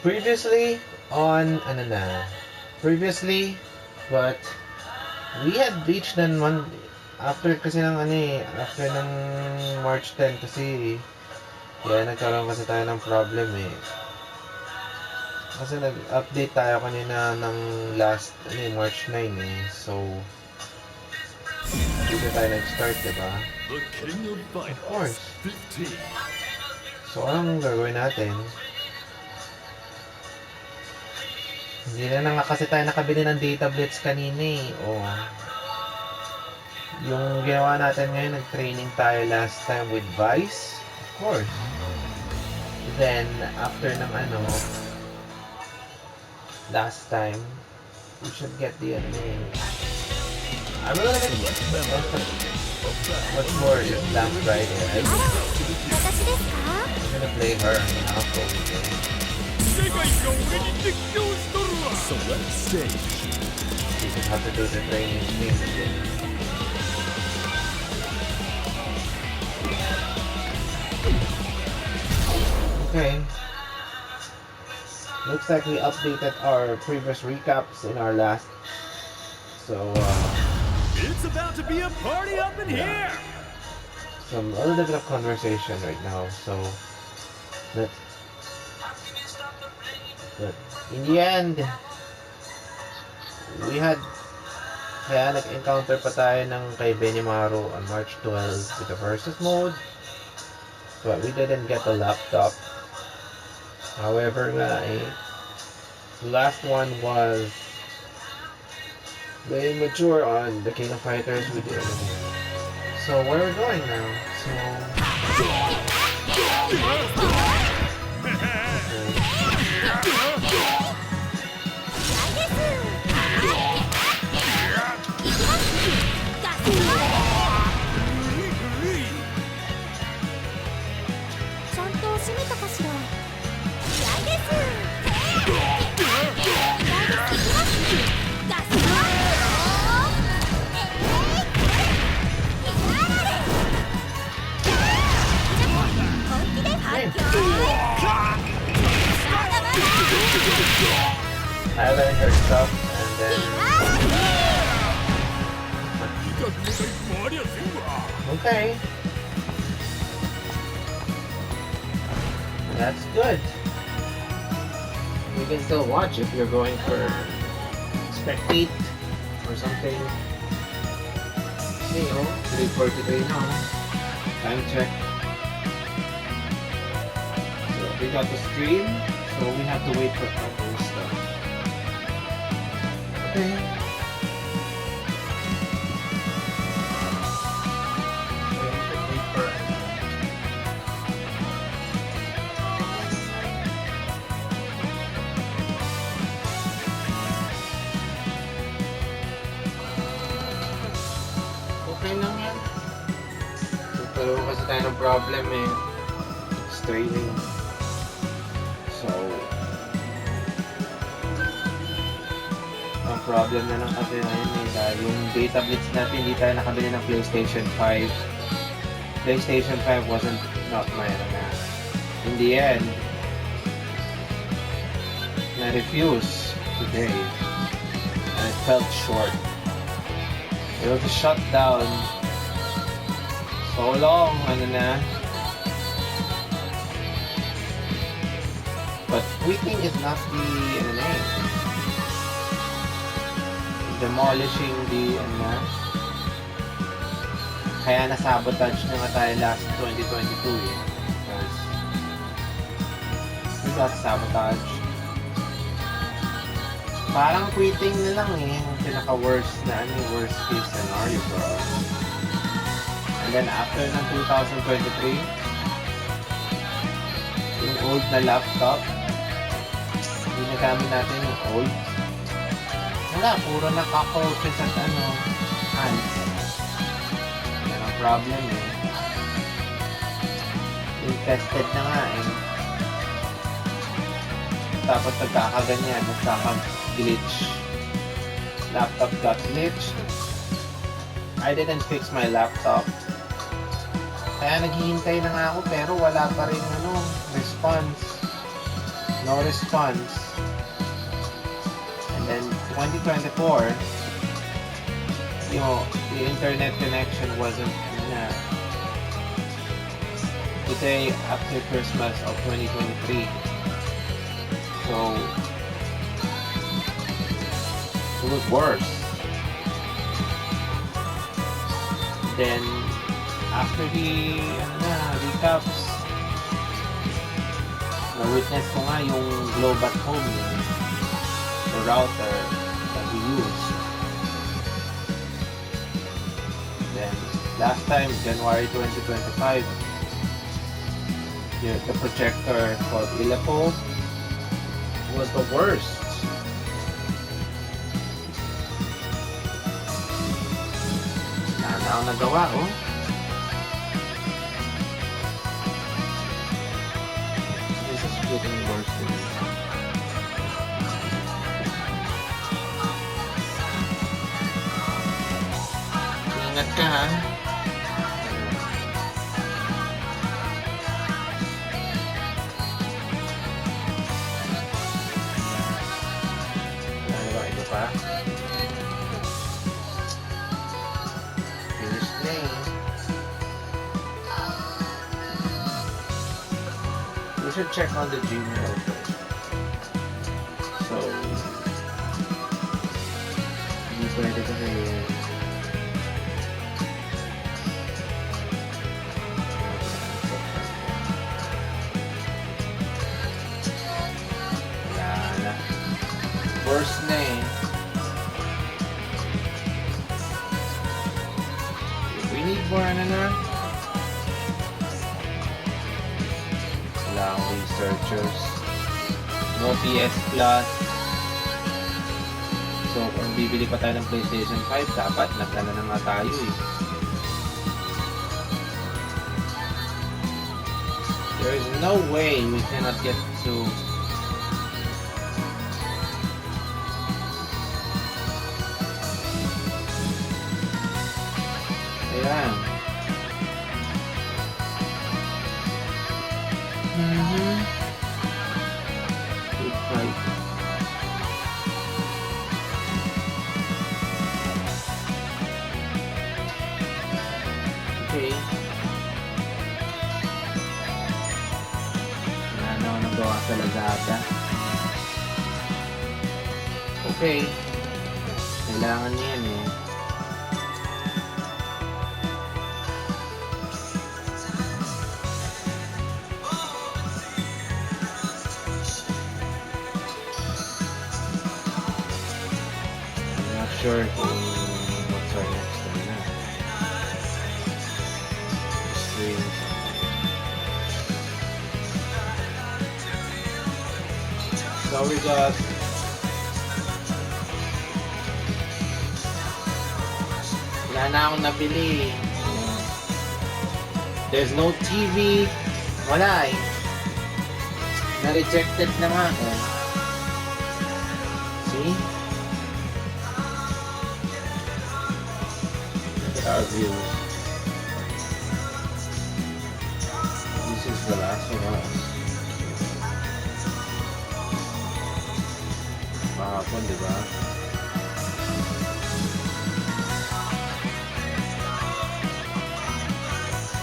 Previously on ano na? Previously, but we had reached then one after kasi ng ano eh, after ng March 10 kasi kaya nagkaroon kasi tayo ng problem eh. Kasi nag-update tayo kanina ng last ano eh, March 9 eh. So dito tayo nag-start, diba? Of course. So anong gagawin natin? Hindi na nga kasi tayo nakabili ng data blitz kanina eh. Oh. Yung ginawa natin ngayon, nag-training tayo last time with Vice. Of course. Then, after ng ano, last time, we should get the ano eh. I'm gonna make what's more is Black Friday, right? I'm gonna play her in a phone game. Select stage. You just have to do the training thing again. Okay. Looks like we updated our previous recaps in our last. So, It's about to be a party up in here. a little bit of conversation right now. So, but in the end, we had kaya nag-encounter pa tayo ng kay Benimaru on March 12 with the versus mode. But we didn't get a laptop. However nga eh, the last one was very mature on the King of Fighters we did. So where are we going now? So I learned her stuff and then okay. That's good. You can still watch if you're going for spectate or something. You know, 3:43 now. Time check. So we got the stream, so we have to wait for other stuff. Okay. Okay lang yan. Nagkaroon kasi tayo ng problem eh. Streaming. So, ang problem na lang kasi ngayon eh, dahil yung data blitz natin, hindi tayo nakabili ng PlayStation 5. PlayStation 5 wasn't not my na. In the end, na-refuse today. And it felt short. It was a shutdown. So long, ano na. But quitting is not the name. Demolishing the kaya nasabotage na nga tayo last 2022 eh. Because we got sabotage. Parang quitting na lang eh. Yung pinaka-worst na worst case scenario for us. And then after ng 2023, yung old na laptop, ginagamit natin yung old. Wala, puro naka-focus at hands. Yan ang problem eh. Infested na nga eh. Tapos nagkakaganyan, nagkaka-glitch. Laptop got glitched. I didn't fix my laptop. Kaya naghihintay na nga ako pero wala pa rin response. no response. And then 2024, the internet connection wasn't the day after Christmas of 2023. So it was worse. Then after the recaps, na-witness ko nga yung Globe at Home, the router that we use. Then last time, January 2025, the projector called Ilapo was the worst. Wala na akong nagawa, oh. This is getting worse to me. Ingat ka, ha? Ano pa? Finish lane. We should check on the Gmail first. So, hindi pwede kasi first name. If we need more wala akong researchers. No PS Plus. So kung bibili pa tayo ng PlayStation 5, dapat nagplano na nga tayo eh. There is no way we cannot get to Ayan. Good fight. Okay. Wala na ako nagawa sa Lazada. Okay. Kailangan niya yan eh. Sure kung what's our next one na. Stream. So we got wala na akong nabili. There's no TV. Wala eh. Na-rejected na nga eh. See? Our views. This is the last of us. Kahapon, diba?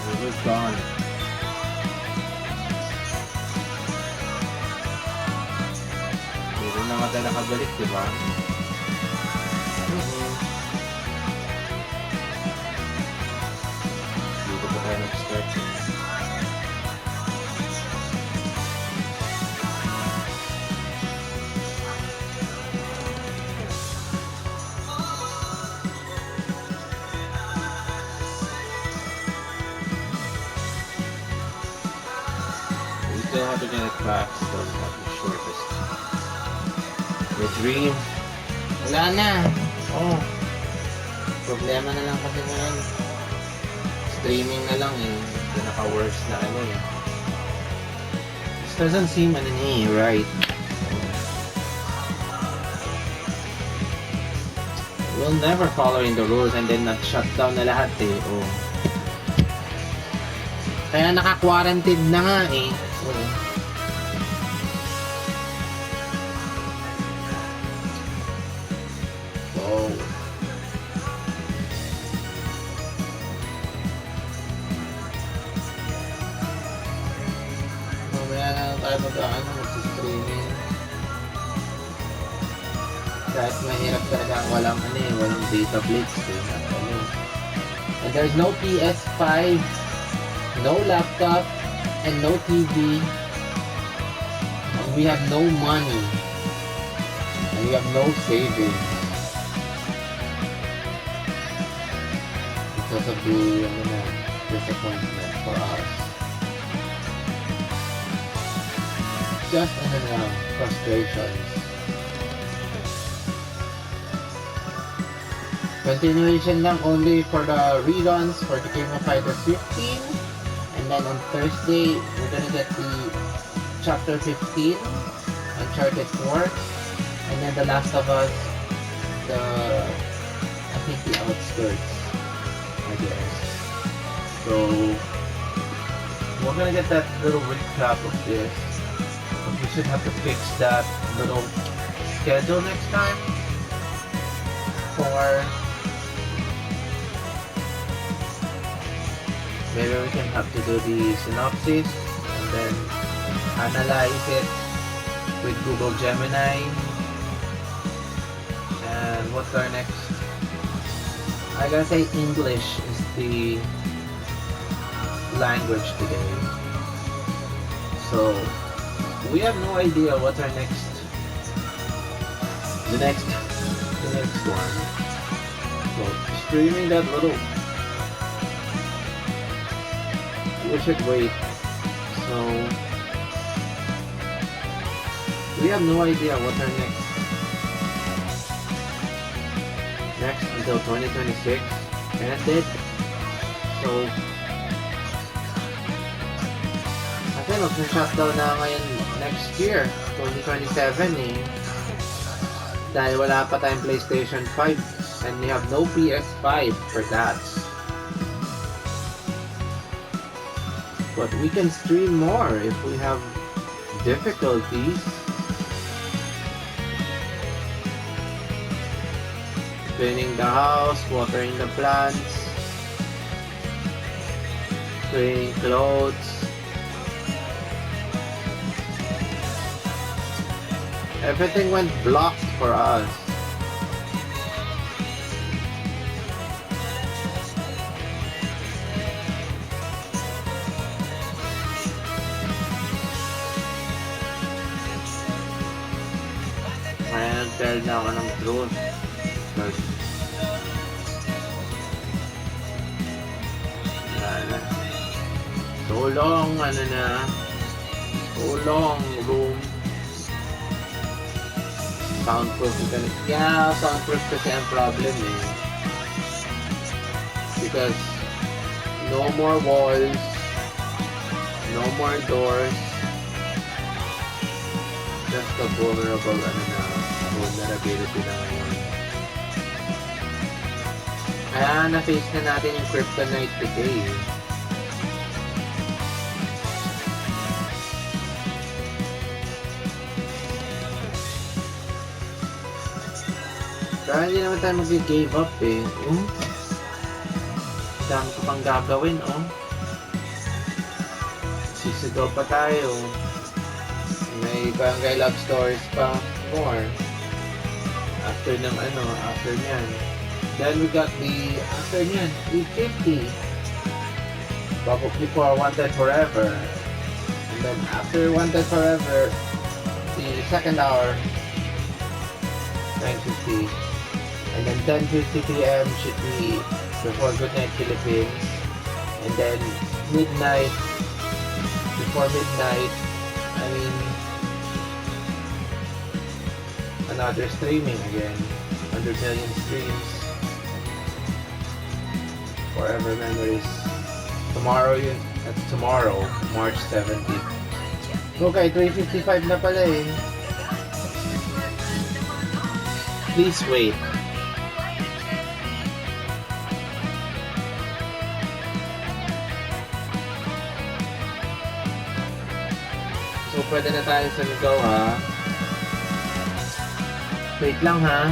We were gone. Hindi rin na nga nakabalik, diba? Start. We still have to get it back, so it's not the shortest. The dream. Wala na. Oh. Problema na lang kasi ngayon. Streaming na lang eh. Pinaka-worst na ano eh. This doesn't seem right. We'll never following the rules and then nag-shutdown na lahat eh. Oh. Kaya naka-quarantine na nga eh. Oh. tayo mag-streaming. Kahit mahirap talaga walang data blitz and there's no PS5, no laptop, and no TV. And we have no money. And we have no savings. Because of the disappointment for us. Just frustrations. Continuation lang only for the reruns for the King of Fighters 15. And then on Thursday, we're gonna get the Chapter 15, Uncharted 4. And then The Last of Us, I think the Outskirts, I guess. So, we're gonna get that little recap of this. But we should have to fix that little schedule next time. For maybe we can have to do the synopsis and then analyze it with Google Gemini. And what's our next? I gotta say English is the language today. So we have no idea what's our the next one. So streaming that little, we should wait. So we have no idea what our next until 2026 ended. So kasi mag-shutdown na ngayon next year, 2027 eh. Dahil wala pa tayong PlayStation 5 and we have no PS5 for that. But we can stream more if we have difficulties. Cleaning the house, watering the plants, cleaning clothes. Everything went blocked for us. Kaya nag-tell na ako ng truth. Because so long room. Soundproof soundproof kasi ang problem eh. Because no more walls, no more doors, just a vulnerability na ngayon. Kaya na-face na natin yung kryptonite today. Kaya hindi naman tayo mag-give up eh. Dami ko pang gagawin Sisigaw pa tayo. May barangay love stories pa more. After nyan. Then we got after nyan, 850. Before Wanted Forever. And then after Wanted Forever, the second hour, 950. And then 10:50 p.m. should be before Goodnight Philippines. And then before midnight, another streaming again. 100 million streams. Forever Memories. Tomorrow, March 17th. Okay, 3:55 na pala eh. Please wait. So, pwede na tayo sumigaw ha. Wait lang ha.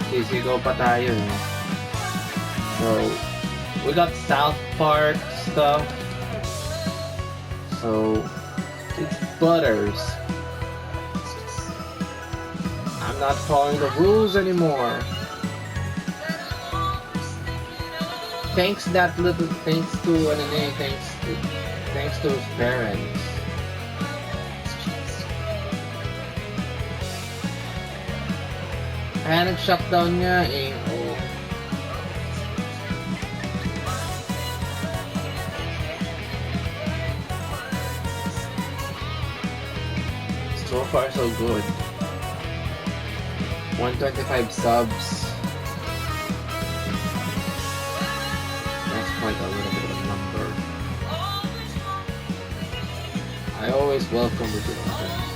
Sisigaw pa tayo. So, We got South Park stuff. So it's butters. I'm not following the rules anymore. Thanks to his parents. Kaya nag-shutdown nga eh. Oh. So far so good. 125 subs. That's quite a little bit of a number. I always welcome returns.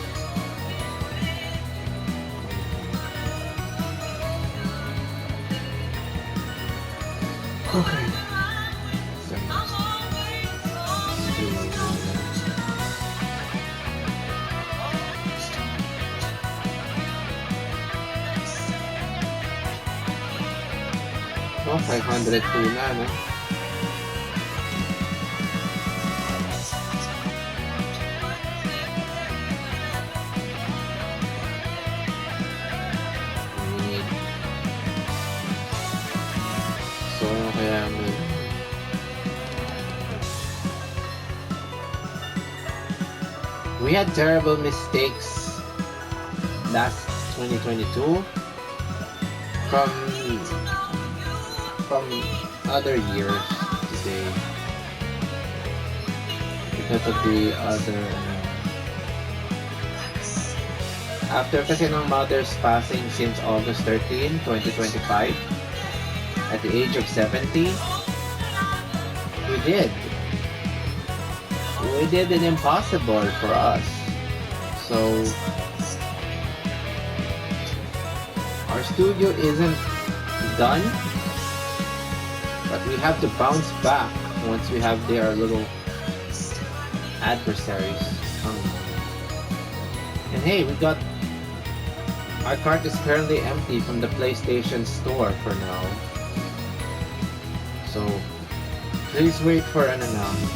Okay. Oh, 502 na, no? So, kaya we had terrible mistakes last 2022 from other years today because of the other after kasi ng mother's passing since August 13, 2025 at the age of 70, we did an impossible for us. So our studio isn't done, but we have to bounce back once we have their little adversaries coming. And hey, we got our cart is currently empty from the PlayStation Store for now. So please wait for an announcement.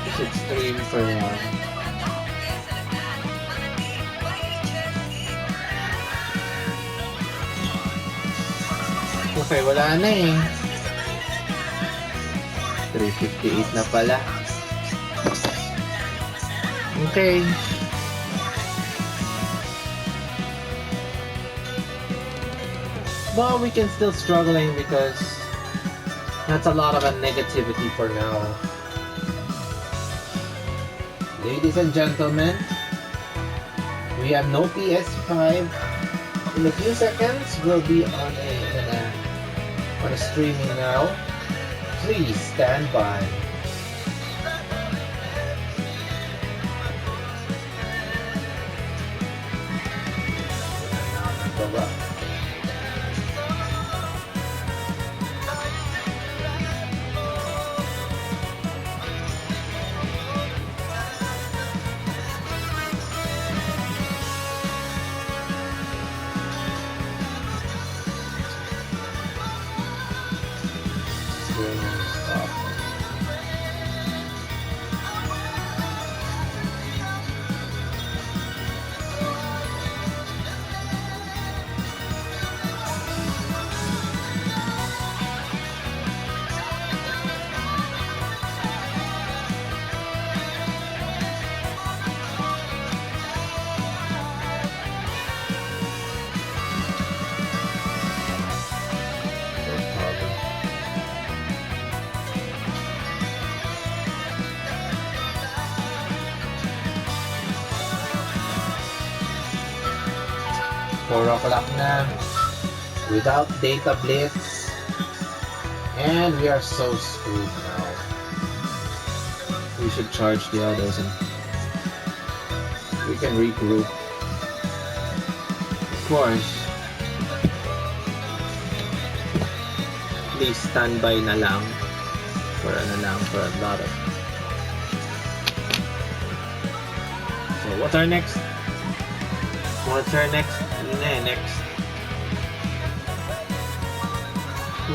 We should stream for okay, wala na eh. 358 na pala. Okay. But we can still struggling because that's a lot of a negativity for now. Ladies and gentlemen, we have no PS5. In a few seconds, we'll be on a streaming now. Please stand by. O'clock na without data blitz, and we are so screwed now. We should charge the others and we can regroup. Of course, please stand by na lang for a lot of. So what's our next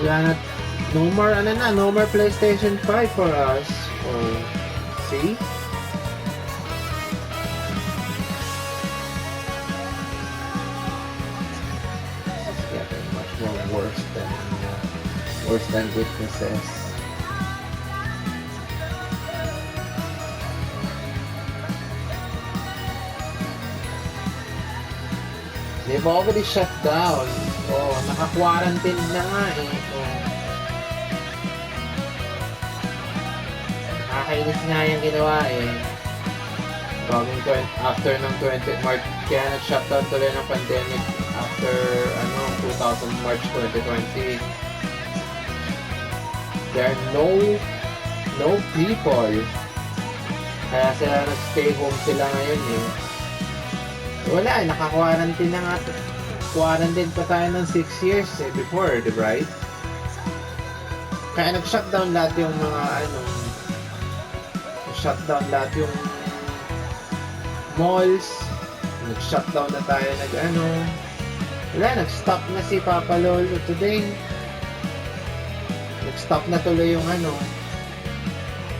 Wala na, no more PlayStation 5 for us. Oh, see? This is getting much more worse than witnesses. They've already shut down. Oh, naka-quarantine na nga eh. Oh. Nakakainis nga yung ginawa eh. After ng 20 March, kaya nag-shutdown tuloy ng pandemic after 2000 March 2020. There are no people. Kaya sila nag-stay home sila ngayon eh. Wala, naka-quarantine na nga. Quarantine pa tayo ng 6 years eh, before, di ba? Right? Kaya nag-shutdown lahat yung mga shutdown lahat yung malls. Nag-shutdown na tayo wala, nag-stop na si Papa Lolo today. Nag-stop na tuloy yung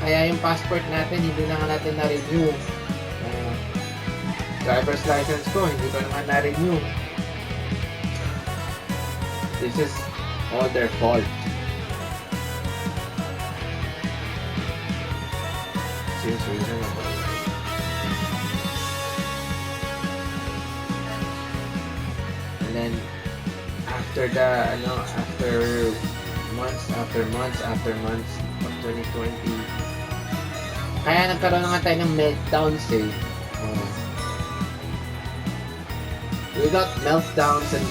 kaya yung passport natin hindi na nga natin na-renew. Driver's license ko, hindi ko naman na-renew. This is all their fault. Seems reasonable. And then, after months of 2020, kaya nagkaroon na nga tayo ng meltdowns eh. We got meltdowns and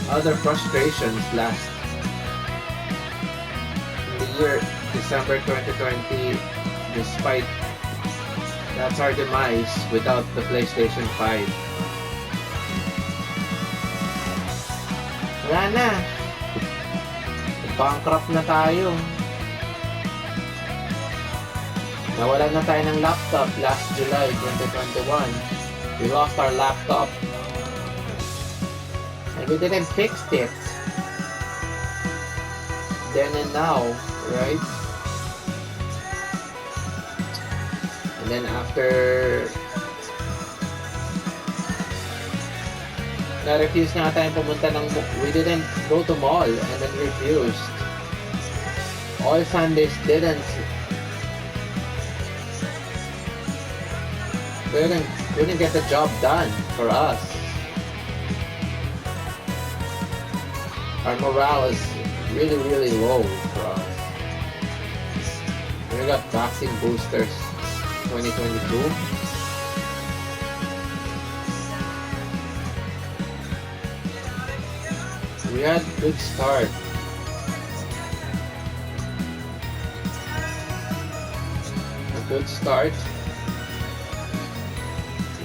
other frustrations last in the year December 2020, despite that's our demise without the PlayStation 5. Wala na. Bankrupt na tayo. Nawalan na tayo ng laptop last July 2021. We lost our laptop. And we didn't fix it then and now, right? And then after na-refuse na tayo pumunta we didn't go to mall and then refused. All Sundays couldn't get the job done for us. Our morale is really, really low for us. We got vaccine boosters 2022. We had good start. A good start.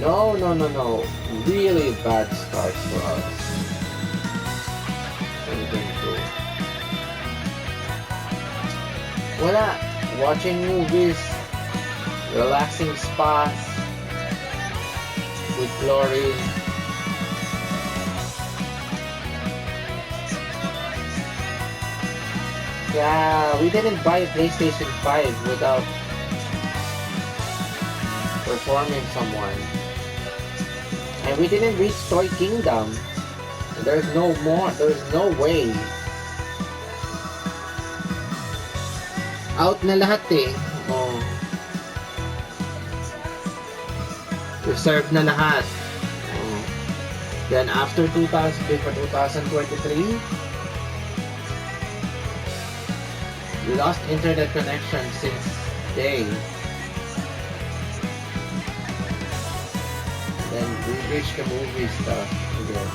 No. Really bad start for us. 2022. Wala. Watching movies, relaxing spas with glory. Yeah, we didn't buy a PlayStation 5 without performing someone. And we didn't reach Toy Kingdom. There's no way. Out na lahat eh. Oh. Reserved na lahat. Oh. Then after 2023, we lost internet connection since day. Then we reached the movie stuff again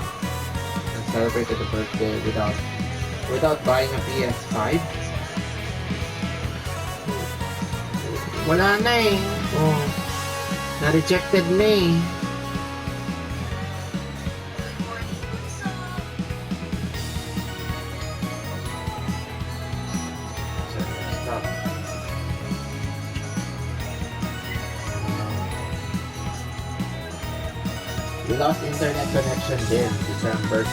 and celebrated the birthday without buying a PS5. Wala na eh. Oh, na-rejected na eh. Stop. We lost internet connection din December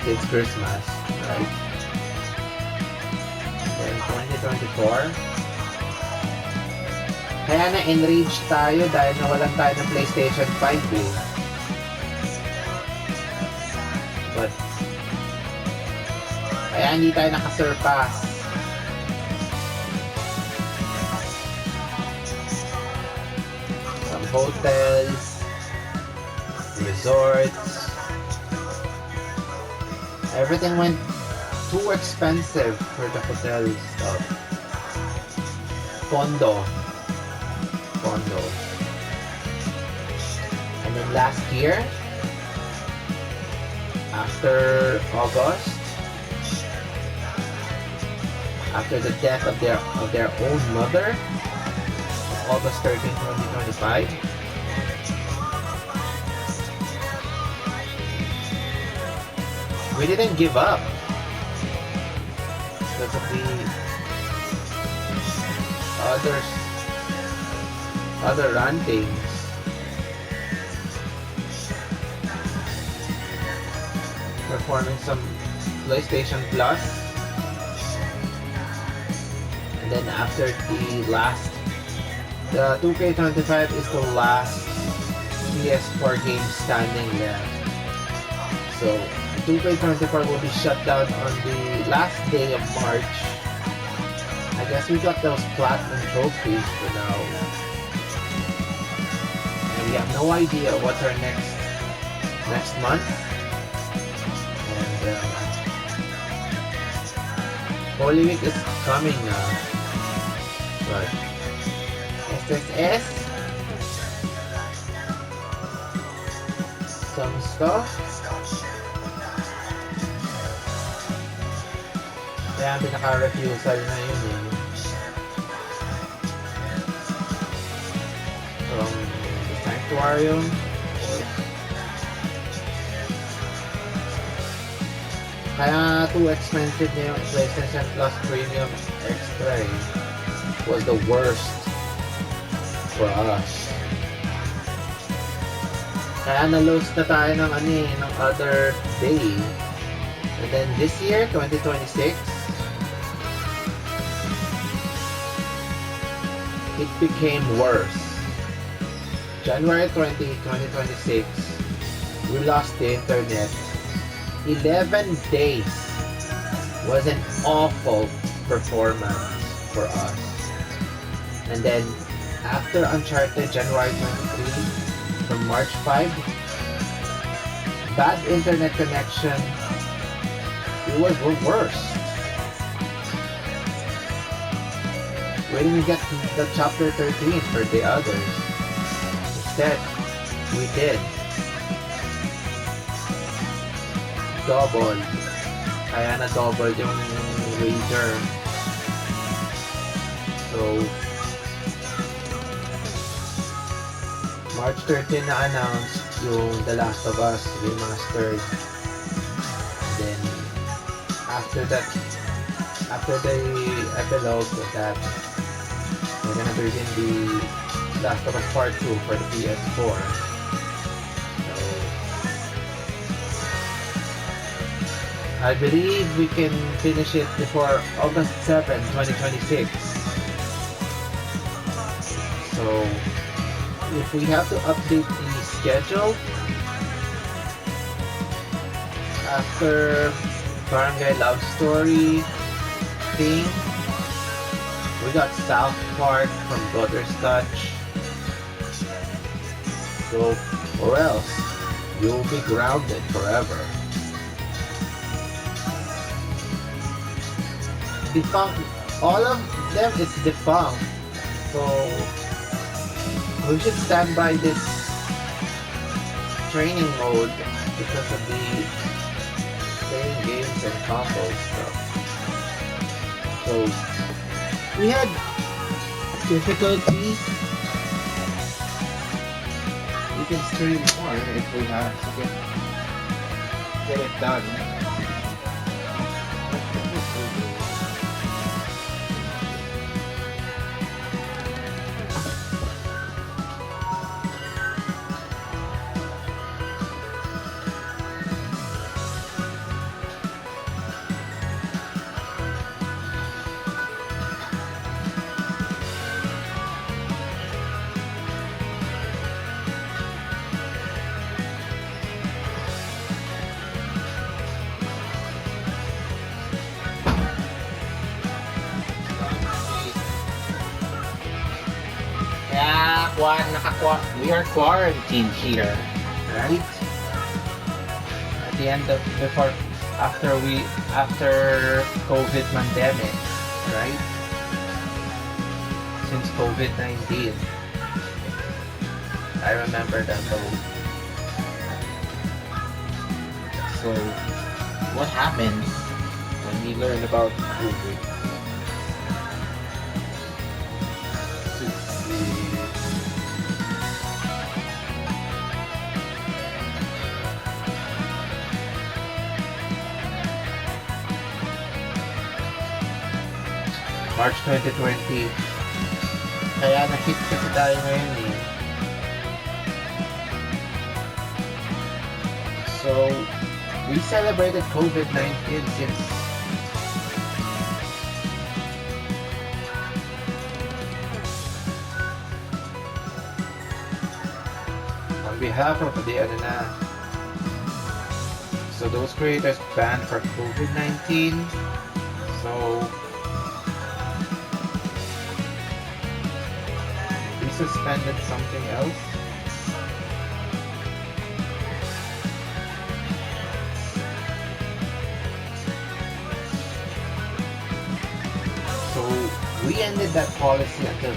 2023. since Christmas, right? Then 2024. Kaya na-enrage tayo dahil nawalan tayo ng PlayStation 5 eh. But, kaya hindi tayo nakasurpass. Some hotels, resorts, everything went too expensive for the hotel stuff. Condo. And then last year, after August, after the death of their own mother, August 13, 2025, we didn't give up because of the other rantings. Performing some PlayStation Plus, and then after the 2K25 is the last PS4 game standing left. So 2K24 will be shut down on the last day of March. I guess we got those platinum trophies for now. And we have no idea what's our next month. And Holy Week is coming now. But SSS, some stuff. Kaya ang pinaka-refusal na yun eh. From the Sanctuarium. Kaya too expensive na yung PlayStation Plus Premium Extra eh. Was the worst for us. Kaya na-lose na tayo ng ng other day. And then this year, 2026, it became worse. January 20, 2026, we lost the internet. 11 days was an awful performance for us. And then after Uncharted, January 23, from March 5, bad internet connection. It was worse. We didn't get the chapter 13 for the others. Instead, we did. Double. Kaya na double yung wager. So, March 13 na announced yung The Last of Us Remastered. And then, after the epilogue of that, we're gonna begin the Last of Us Part 2 for the PS4. So, I believe we can finish it before August 7, 2026. So, if we have to update the schedule after Barangay Love Story thing, we got South Park from Butterscotch. So, or else you'll be grounded forever. Defunct, all of them is defunct. So we should stand by this training mode because of the playing games and console stuff. So we had difficulties. We can stream more if we have to get it done. we are quarantined here. right? At the end of after COVID pandemic, right? Since COVID-19, I remember that though. So, what happens when we learn about COVID? Let's see. March 2020. Kaya na-hit kasi tayo ngayon eh. So, we celebrated COVID-19 since on behalf of the so those creators banned for COVID-19. So we suspended something else. So we ended that policy until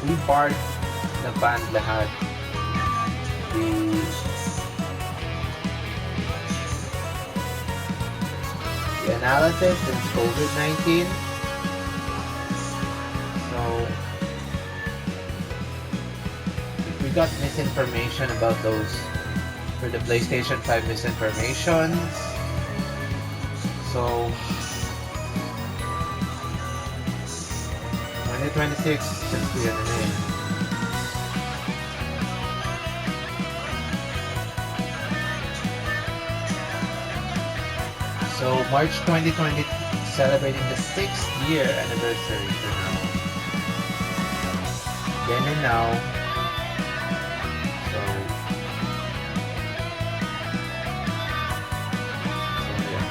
we barred the band lahat. The analysis since COVID-19. So if we got misinformation about those for the PlayStation 5 misinformation. So 2026 since we had a name. So March 2020 celebrating the 6th year anniversary for now. Then and now. So yeah.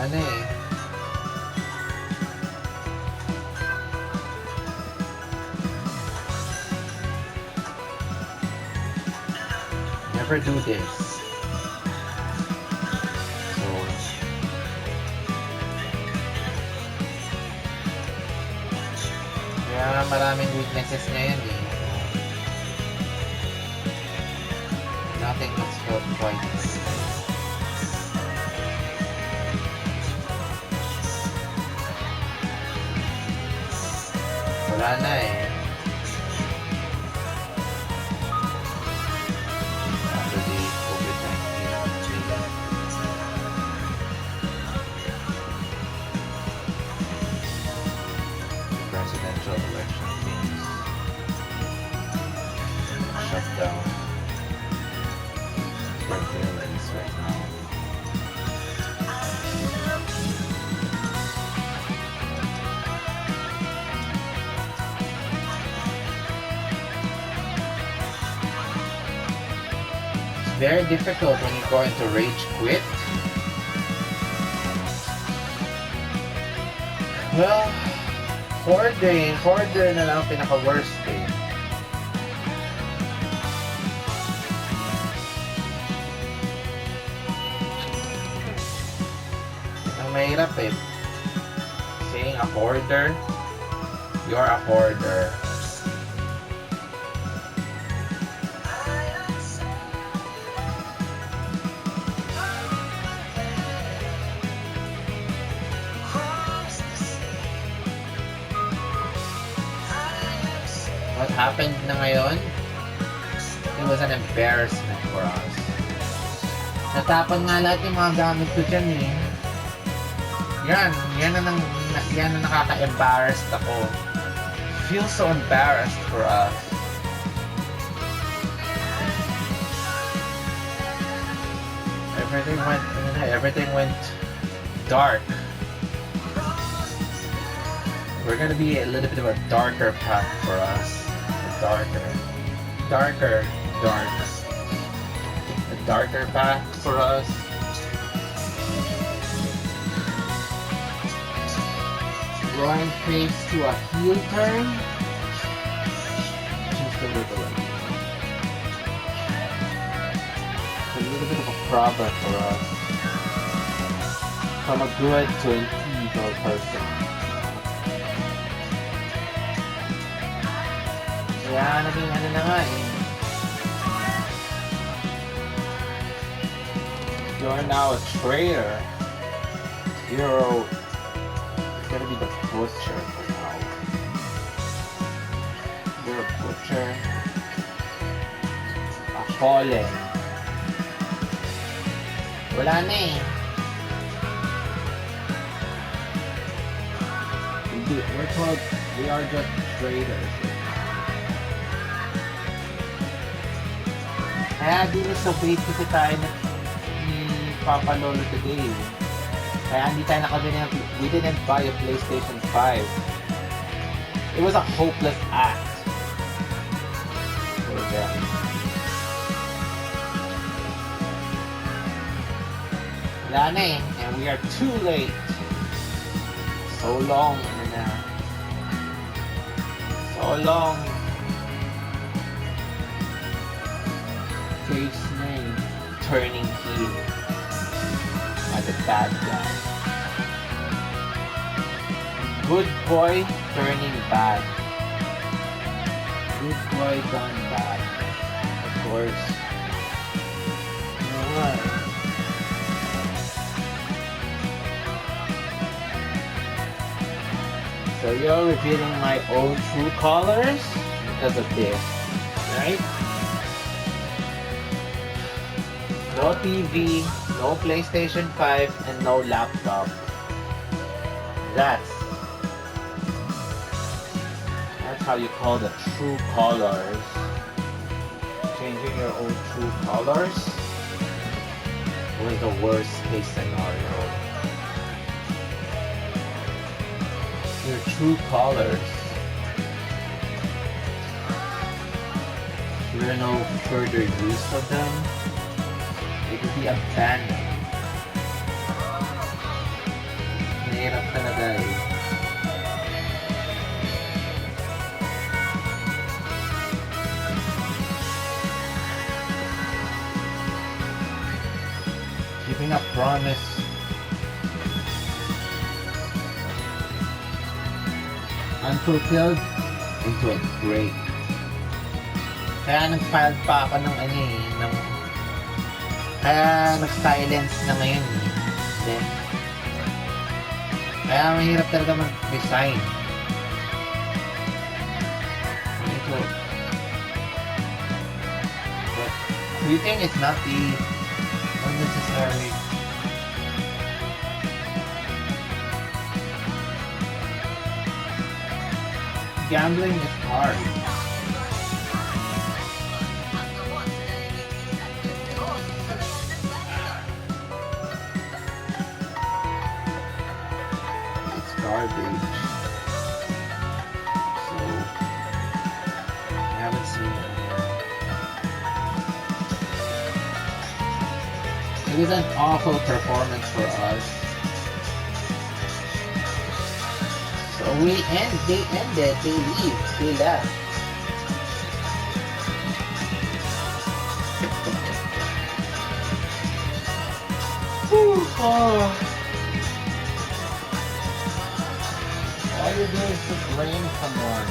Ano eh. Never do this. So kaya maraming weaknesses ngayon eh. Nothing looks quite. Wala na eh. After the COVID-19 presidential election things shutdown surveillance right now. Very difficult when you go into rage quit. Well, hoarder na lang ang pinaka-worst eh. Ang mahirap eh. Saying a hoarder, you're a hoarder. What happened na ngayon, it was an embarrassment for us. Natapon nga lahat yung mga gamit ko dyan eh. Yan na nakaka-embarrassed ako. Feel so embarrassed for us. Everything went dark. We're gonna be a little bit of a darker path for us. Darker. A darker path for us. Drawing face to a heel turn. Just a little. It's a little bit of a problem for us. From a good to an evil person. Kaya naging ano na nga eh. You're now a traitor. You're gonna be the butcher for now. You're a butcher. A fallen. Wala na eh. We're told we are just traitors. Kaya dinisabate kasi tayo ni Papa Lolo today. Kaya hindi tayo nakabili ng, we didn't buy a PlayStation 5. It was a hopeless act for them. Wala na eh, and we are too late. So long na. So long. Face name turning heel as a bad guy. Good boy turning bad. Good boy done bad. Of course. You know what? So you're revealing my own true colors because of this, right? No TV, no PlayStation 5, and no laptop. That's how you call the true colors. Changing your own true colors was the worst case scenario. Your true colors. There are no further use of them. It would be abandoned. Mahirap talaga eh. Keeping a promise unfulfilled into a break. Kaya nag-file pa ako ng ano eh, ng kaya nag-silence na ngayon eh. Then, kaya mahirap talaga mag-resign. But quitting is not the unnecessary. Gambling is hard. It's garbage. So, I haven't seen it yet. It is an awful performance for us. So they ended, they leave, they left. Whew, oh. All you're doing is to blame someone.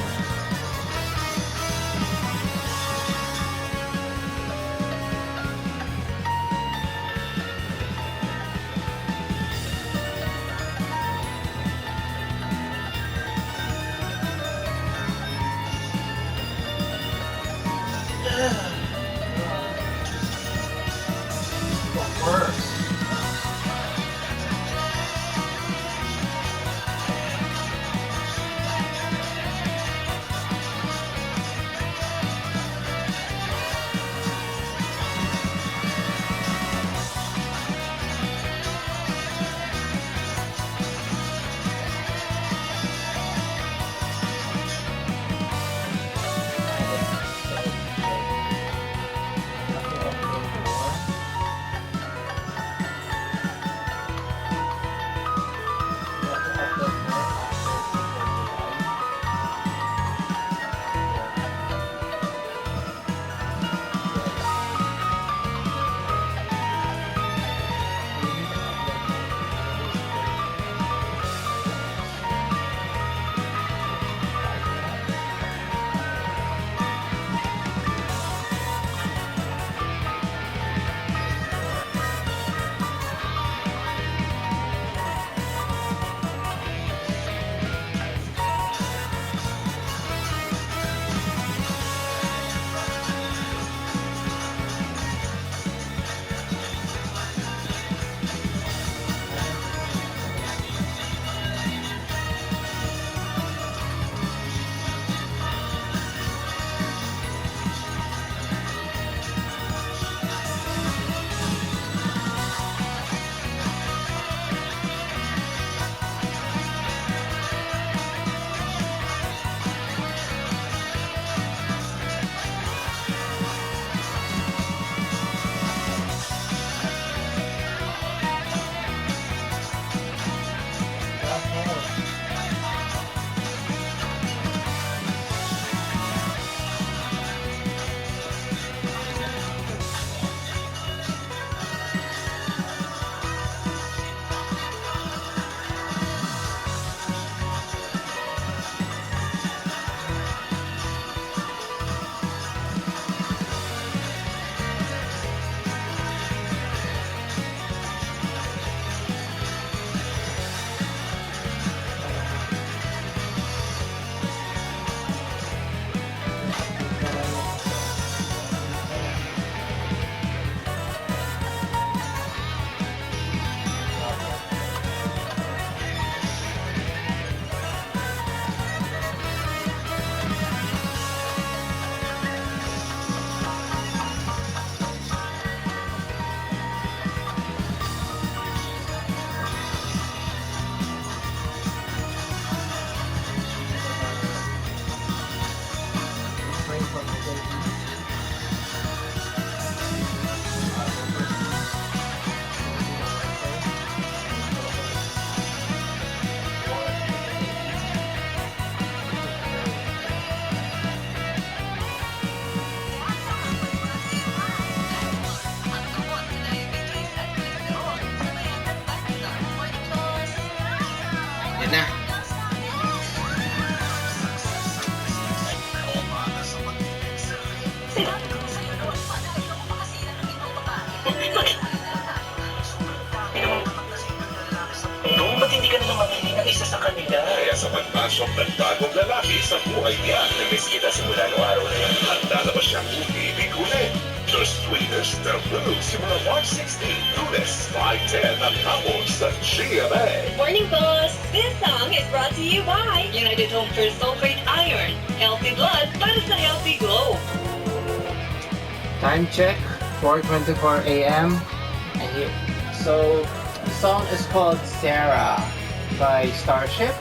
pagpasok ng bagong lalaki sa buhay niya. Namiss kita simula noong araw na yan. Handa na ba siyang umibig ulit? The sweetest of blues simula March 16, Lunes, 5:10 ang hapon sa GMA. Morning, boss! This song is brought to you by United Home for Sulfate Iron. Healthy blood para sa healthy glow. Time check, 4:24 a.m. And here, so the song is called Sarah by Starship.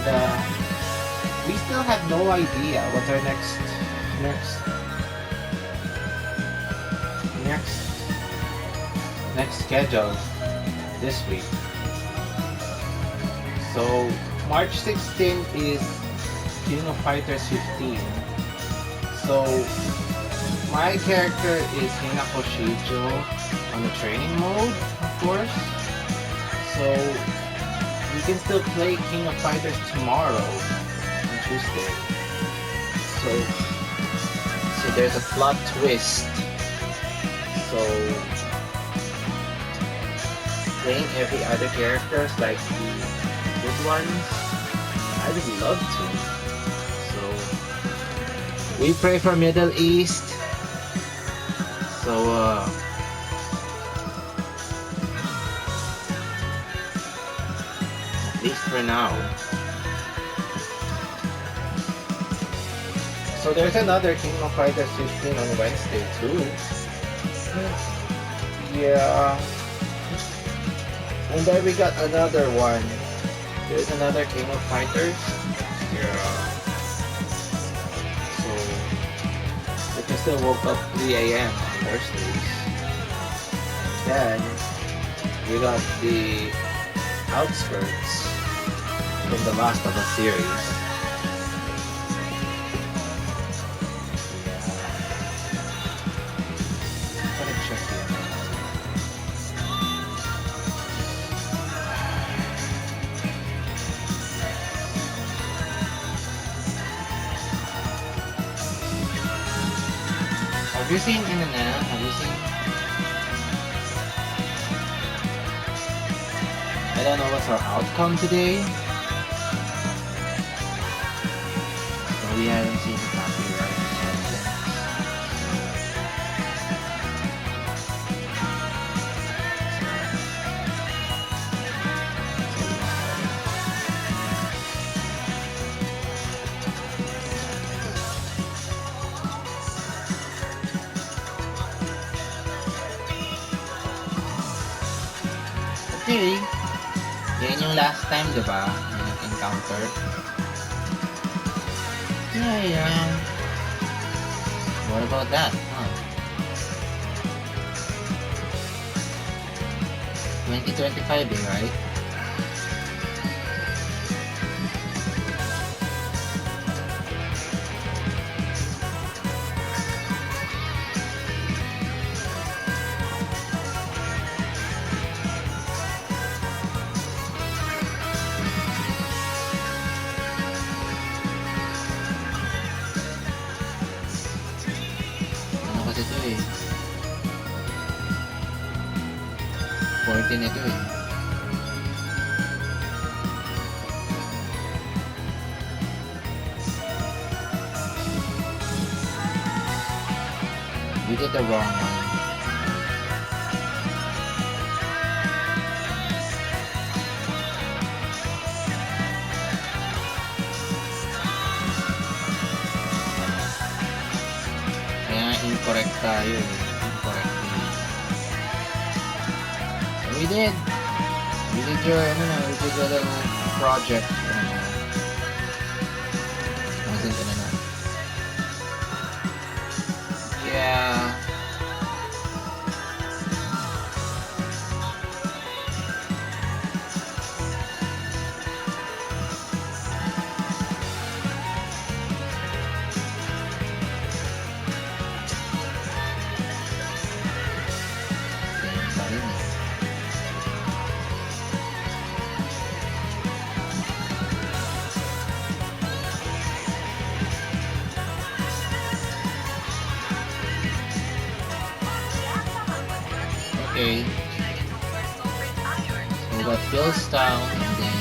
And we still have no idea what's our next schedule this week. So March 16 is King of Fighters 15. So my character is Hinako Shijo on the training mode, of course. So we can still play King of Fighters tomorrow on Tuesday. So there's a plot twist. So playing every other characters like the good ones, I would love to. So we pray for Middle East. So at least for now. So there's another King of Fighters 15 on Wednesday too. Yeah. And then we got another one. There's another King of Fighters. Yeah. So we can still woke up 3 a.m. on Thursdays. Then we got the Outskirts from the Last of Us series. Yeah. Gotta check it out. Have you seen Have you seen? I don't know what's our outcome today. So we haven't seen the copyright sentence. Okay. Yan yung last time, di ba? Yung nag-encounter. Yeah. What about that? Huh? 2025 right? Ano kasi ito eh? 14 ito eh. We did the wrong one. Kaya incorrect tayo eh. Incorrect eh. So we did your, we did the little project. Nasaan ka na? Yeah. Same pa rin eh. Okay. So we got Billstown and then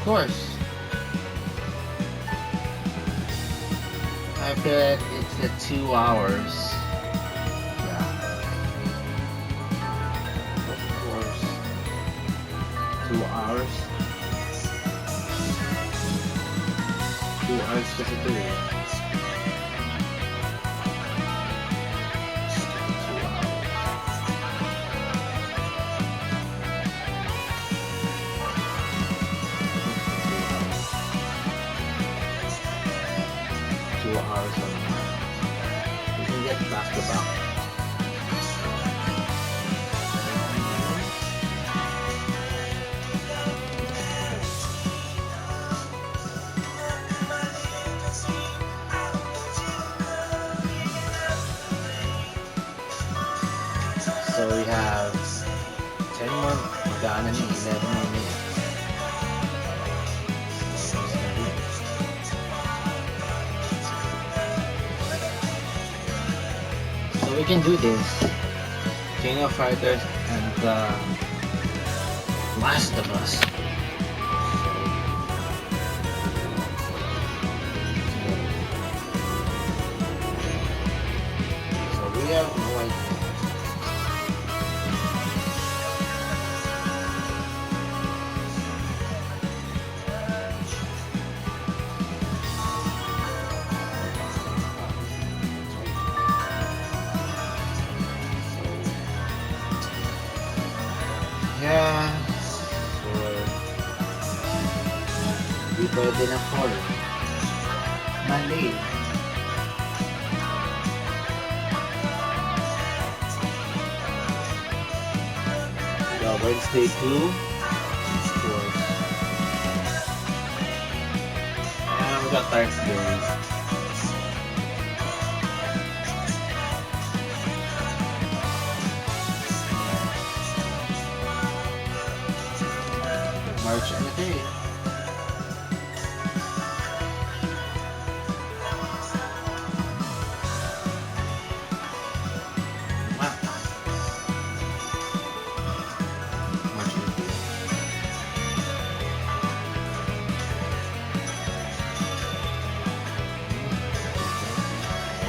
course. I feel like it's the 2 hours. Yeah. Of course. 2 hours. 2 hours kasi ito eh. 2 hours. 2 hours on that. You can get back to back. So we have 10 more, magkano na 11 more minutes. So we can do this. King of Fighters and Last of Us. So we have no idea. Yeah, sure. Di pwede na fall. Mali. The Wednesday clue. Of course. And we got Thursday. March ano ito eh. March ano ito eh.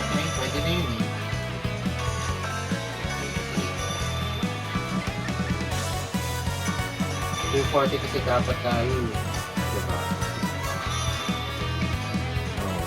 Okay, pwede na yun eh. 240 kasi dapat tayo eh. Diba? Oo.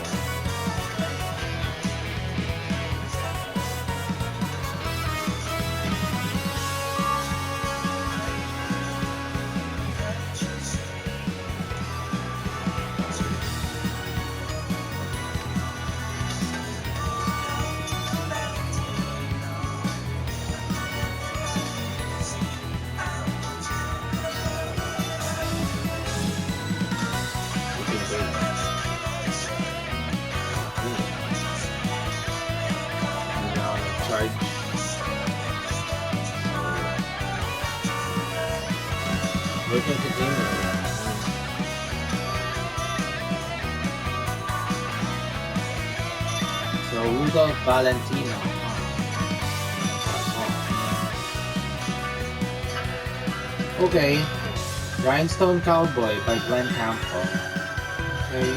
Charge. Working to Dealmania. So Rudolph Valentino. Okay. Rhinestone Cowboy by Glenn Campbell. Okay.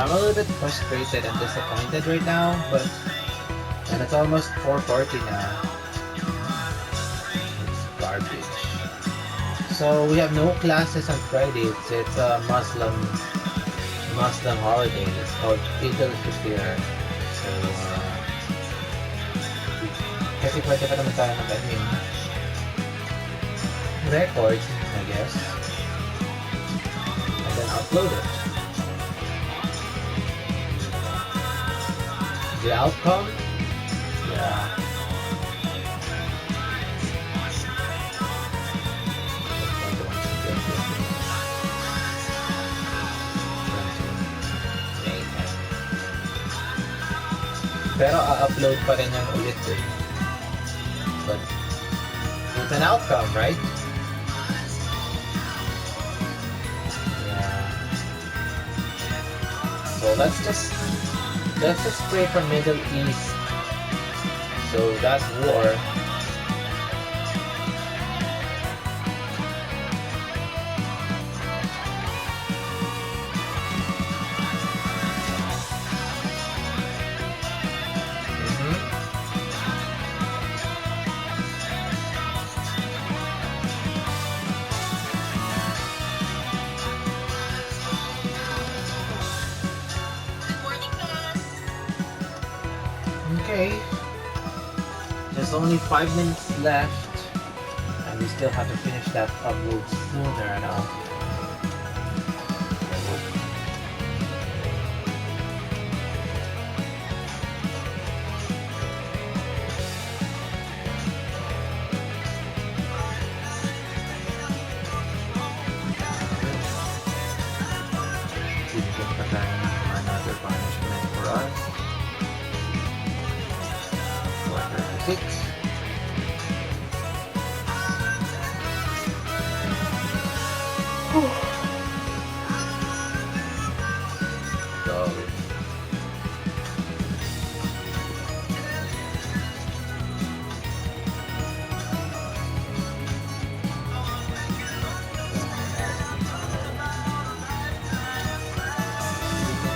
I'm a little bit frustrated and disappointed right now, but and it's almost 4:40 now. It's garbage. So we have no classes on Friday. It's a Muslim holiday. It's called Eid al-Fitr. So kasi pwede pa naman tayo record, I guess, and then upload it. The outcome? Yeah. Pero upload pa rin yan ulit eh. But it's an outcome, right? Yeah. So let's just pray for Middle East. So that's war. Okay. There's only 5 minutes left, and we still have to finish that upload sooner enough. Another punishment for us. 6. So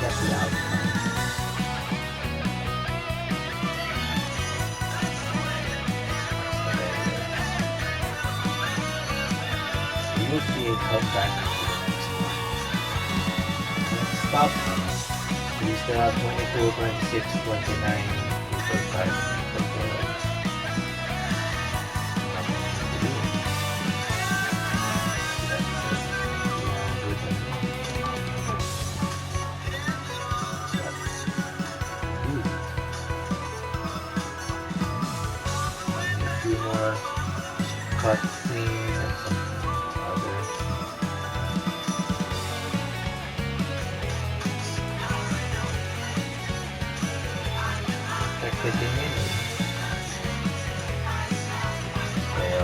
that's the outcome. We'll see it come back to the next one. Let's stop. We still have 22, 26, 29, 25, 28. A few more cutscenes and some other. Expected din yun. Kaya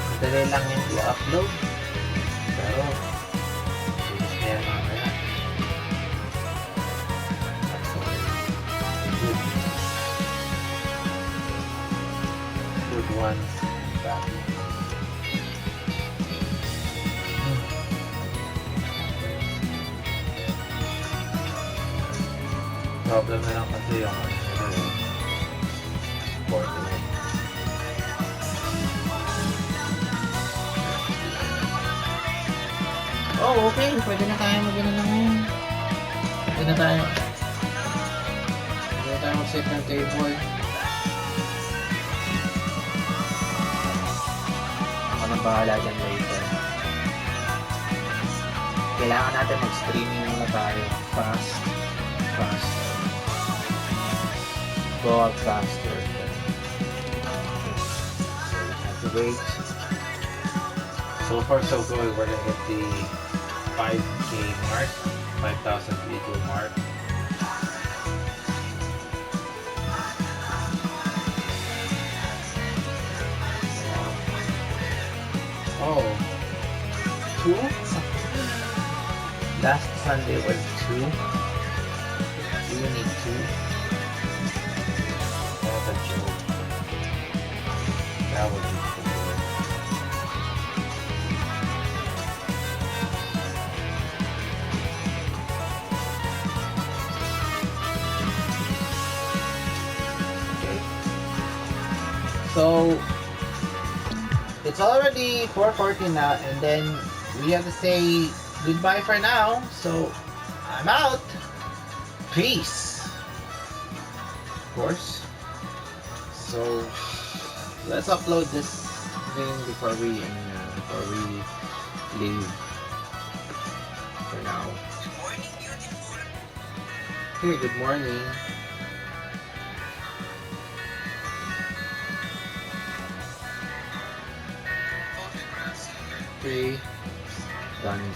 madali lang yung i-upload, pero bilis na yan mamaya. Good ones. Bad ones. Problem na lang kasi yung Fortnite. Oh, okay. Pwede na tayo mag-ano na ngayon. Pwede na tayo mag-set ng table. Ako nang bahala dyan later. Kailangan natin mag-streaming muna tayo. Fast. Go out faster. So we have to wait. So far so good. We're gonna get the 5K mark, 5,000 video mark. Oh, 2? Last Sunday was 2. Do you need 2? That's a joke. That would be cool. So it's already 4:40 now, and then we have to say goodbye for now. So I'm out. Peace. Of course. So let's upload this thing before we leave for now. Hey, good morning. Okay, done.